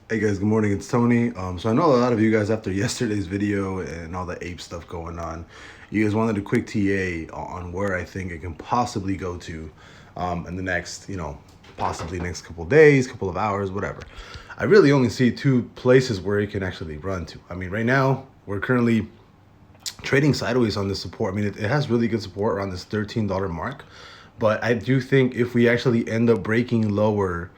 Hey guys, good morning. It's Tony. So I know a lot of you guys after yesterday's video and all the ape stuff going on, you guys wanted a quick TA on where I think it can possibly go to in the next, possibly next couple of days, couple of hours, whatever. I really only see two places where it can actually run to. I mean, right now we're currently trading sideways on this support. I mean, it has really good support around this $13 mark, but I do think if we actually end up breaking lower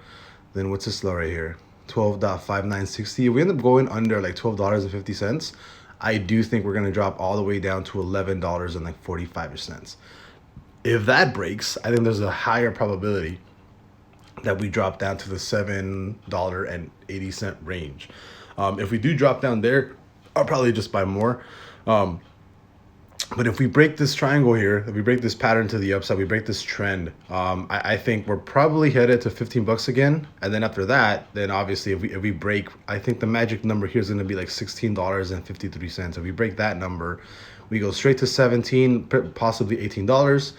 than what's this low right here, 12.5960, if we end up going under like $12.50, I do think we're gonna drop all the way down to $11.45. If that breaks, I think there's a higher probability that we drop down to the $7.80 range. If we do drop down there, I'll probably just buy more. But if we break this triangle here, if we break this pattern to the upside, we break this trend, I think we're probably headed to 15 bucks again. And then after that, then obviously if we break, I think the magic number here is going to be like $16.53. If we break that number, we go straight to 17, possibly $18.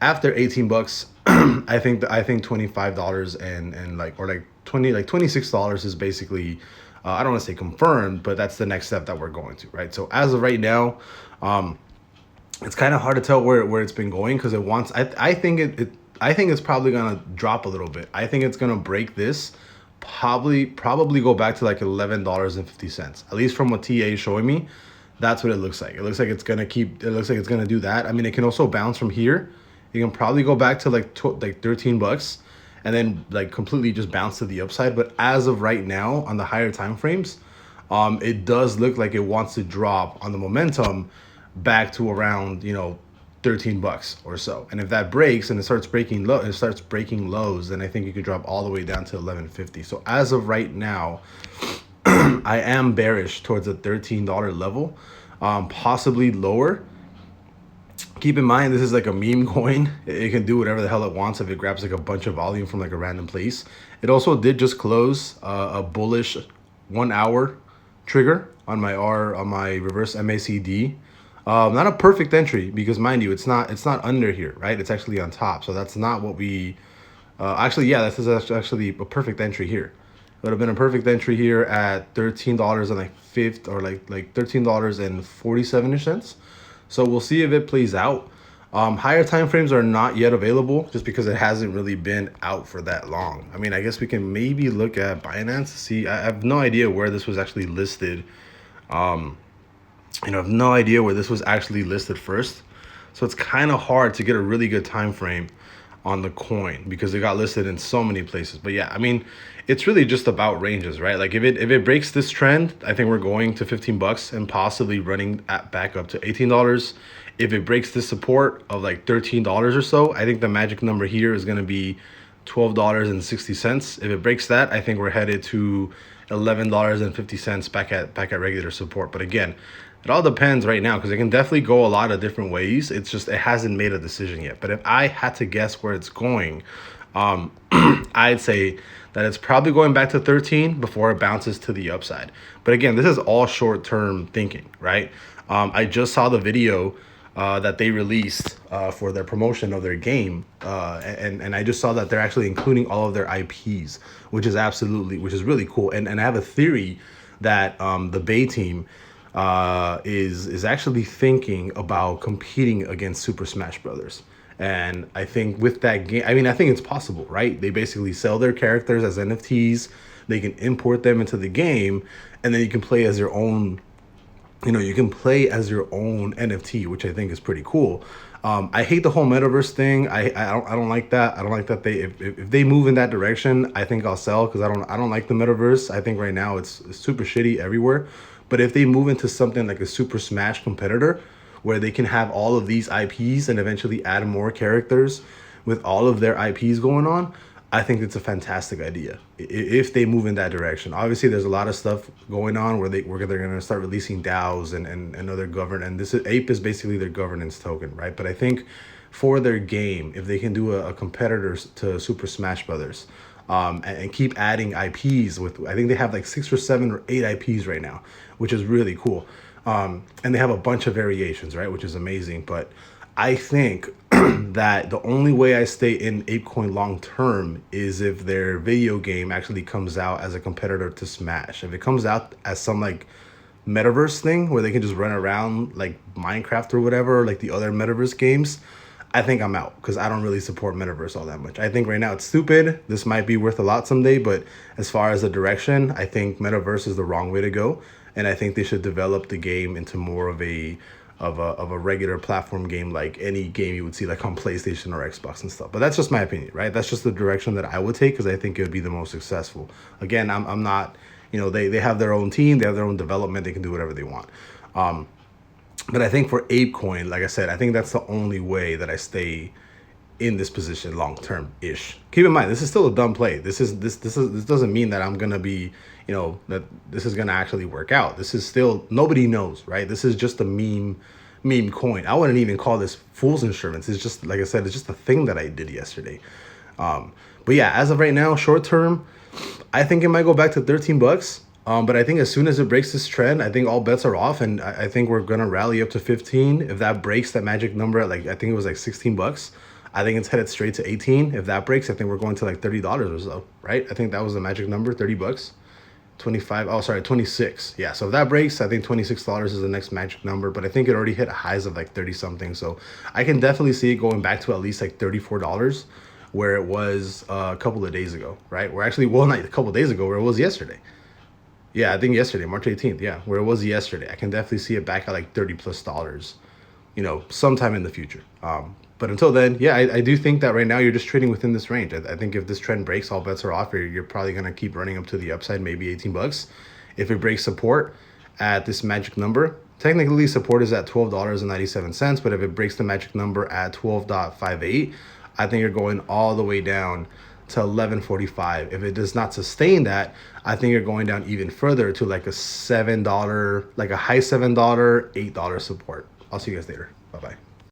After 18 bucks, I think $25 and like, or like 20, like $26 is basically, I don't want to say confirmed, but that's the next step that we're going to, right? So as of right now, it's kind of hard to tell where it's been going because it wants. I think I think it's probably gonna drop a little bit. I think it's gonna break this, probably go back to like $11.50. At least from what TA is showing me, that's what it looks like. It looks like it's gonna keep. It looks like it's gonna do that. I mean, it can also bounce from here. You can probably go back to like 13 bucks, and then like completely just bounce to the upside. But as of right now, on the higher time frames, it does look like it wants to drop on the momentum back to around 13 bucks or so. And if that breaks and it starts breaking lows, then I think you could drop all the way down to 11.50. So as of right now, I am bearish towards the $13 level, possibly lower. Keep in mind, this is like a meme coin. It can do whatever the hell it wants if it grabs like a bunch of volume from like a random place. It also did just close a bullish 1 hour trigger on my reverse MACD. Not a perfect entry because, mind you, it's not under here, right? It's actually on top. So that's not what we actually, yeah, this is actually a perfect entry here. It would have been a perfect entry here at $13 and like fifth, or like $13.47 ish. So we'll see if it plays out. Higher time frames are not yet available just because it hasn't really been out for that long. I mean, I guess we can maybe look at Binance to see. I have no idea where this was actually listed. I have no idea where this was actually listed first. So it's kind of hard to get a really good time frame on the coin because it got listed in so many places. But yeah, I mean, it's really just about ranges, right? Like if it breaks this trend, I think we're going to 15 bucks and possibly running back up to $18. If it breaks this support of like $13 or so, I think the magic number here is going to be $12.60. If it breaks that, I think we're headed to $11.50 back at regular support. But again, it all depends right now because it can definitely go a lot of different ways. It's just it hasn't made a decision yet. But if I had to guess where it's going, I'd say that it's probably going back to 13 before it bounces to the upside. But again, this is all short-term thinking, right? I just saw the video that they released for their promotion of their game, and I just saw that they're actually including all of their IPs, which is really cool. And I have a theory that the Bay team is actually thinking about competing against Super Smash Brothers. And I think with that game, I mean, I think it's possible, right? They basically sell their characters as NFTs. They can import them into the game, and then you can play as your own. You can play as your own NFT, which I think is pretty cool. I hate the whole metaverse thing. I don't like that. I don't like that if they move in that direction, I think I'll sell because I don't like the metaverse. I think right now it's super shitty everywhere. But if they move into something like a Super Smash competitor, where they can have all of these IPs and eventually add more characters with all of their IPs going on, I think it's a fantastic idea if they move in that direction. Obviously, there's a lot of stuff going on where they're going to start releasing DAOs and other and this is Ape is basically their governance token, right? But I think for their game, if they can do a competitor to Super Smash Brothers, and keep adding IPs with, I think they have like 6 or 7 or 8 IPs right now, which is really cool. And they have a bunch of variations, right? Which is amazing. But I think that the only way I stay in ApeCoin long term is if their video game actually comes out as a competitor to Smash. If it comes out as some like metaverse thing where they can just run around like Minecraft or whatever, like the other metaverse games, I think I'm out because I don't really support metaverse all that much. I think right now it's stupid. This might be worth a lot someday, but as far as the direction, I think metaverse is the wrong way to go, and I think they should develop the game into more of a regular platform game, like any game you would see like on PlayStation or Xbox and stuff. But that's just my opinion, right? That's just the direction that I would take because I think it would be the most successful. Again, I'm not, they have their own team, they have their own development, they can do whatever they want. But I think for ApeCoin, like I said, I think that's the only way that I stay in this position long term ish. Keep in mind, this is still a dumb play. This doesn't mean that I'm gonna be, that this is gonna actually work out. This is still, nobody knows, right? This is just a meme coin. I wouldn't even call this fool's insurance. It's just, like I said, it's just a thing that I did yesterday. But yeah, as of right now, short term, I think it might go back to 13 bucks. But I think as soon as it breaks this trend, I think all bets are off, and I think we're gonna rally up to 15. If that breaks that magic number at like, I think it was like 16 bucks, I think it's headed straight to 18. If that breaks, I think we're going to like $30 or so, right? I think that was the magic number, 30 bucks, 25. Oh, sorry, 26. Yeah. So if that breaks, I think $26 is the next magic number, but I think it already hit highs of like 30 something. So I can definitely see it going back to at least like $34 where it was a couple of days ago, right? Or actually, well, not a couple of days ago, where it was yesterday. Yeah, I think yesterday, March 18th. Yeah, where it was yesterday. I can definitely see it back at like $30+, sometime in the future. But until then, yeah, I do think that right now you're just trading within this range. I think if this trend breaks, all bets are off. You're probably going to keep running up to the upside, maybe 18 bucks. If it breaks support at this magic number, technically support is at $12.97. But if it breaks the magic number at 12.58, I think you're going all the way down to 11.45. If it does not sustain that, I think you're going down even further to like a $7, like a high $7, $8 support. I'll see you guys later. Bye-bye.